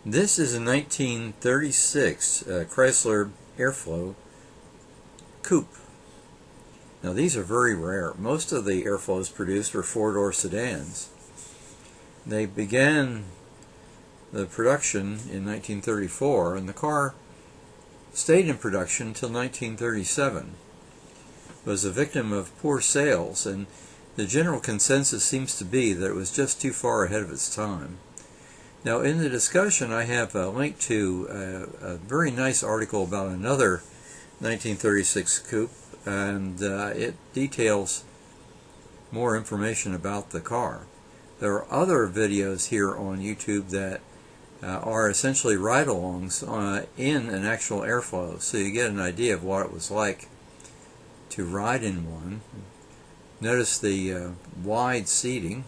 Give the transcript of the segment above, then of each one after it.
This is a 1936 Chrysler Airflow Coupe. Now these are very rare. Most of the Airflows produced were four-door sedans. They began the production in 1934, and the car stayed in production until 1937. It was a victim of poor sales, and the general consensus seems to be that it was just too far ahead of its time. Now in the discussion I have a link to a very nice article about another 1936 Coupe, and it details more information about the car. There are other videos here on YouTube that are essentially ride-alongs in an actual Airflow, so you get an idea of what it was like to ride in one. Notice the wide seating.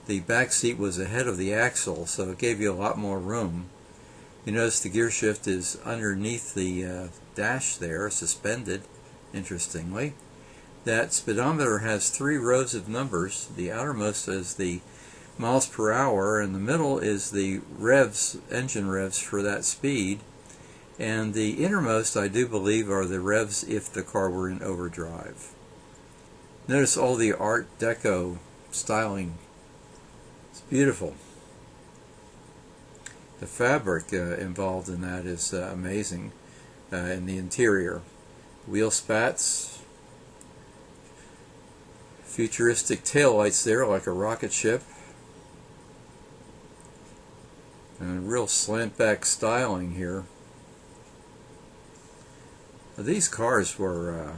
The back seat was ahead of the axle, so it gave you a lot more room. You notice the gear shift is underneath the dash there, suspended, interestingly. That speedometer has 3 rows of numbers. The outermost is the miles per hour, and the middle is the revs, engine revs for that speed. And the innermost, I do believe, are the revs if the car were in overdrive. Notice all the Art Deco styling. It's beautiful. The fabric involved in that is amazing. In the interior, wheel spats, futuristic taillights there like a rocket ship, and real slant back styling here. These cars were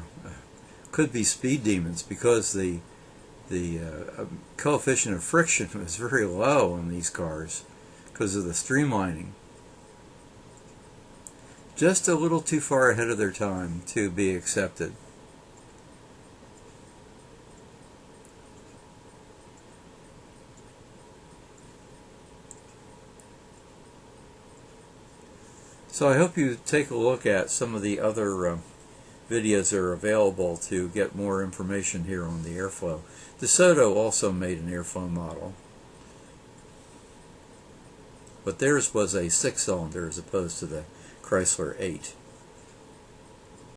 could be speed demons because the coefficient of friction was very low in these cars because of the streamlining. Just a little too far ahead of their time to be accepted. So I hope you take a look at some of the other videos that are available to get more information here on the Airflow. DeSoto also made an Airflow model, but theirs was a 6-cylinder as opposed to the Chrysler 8.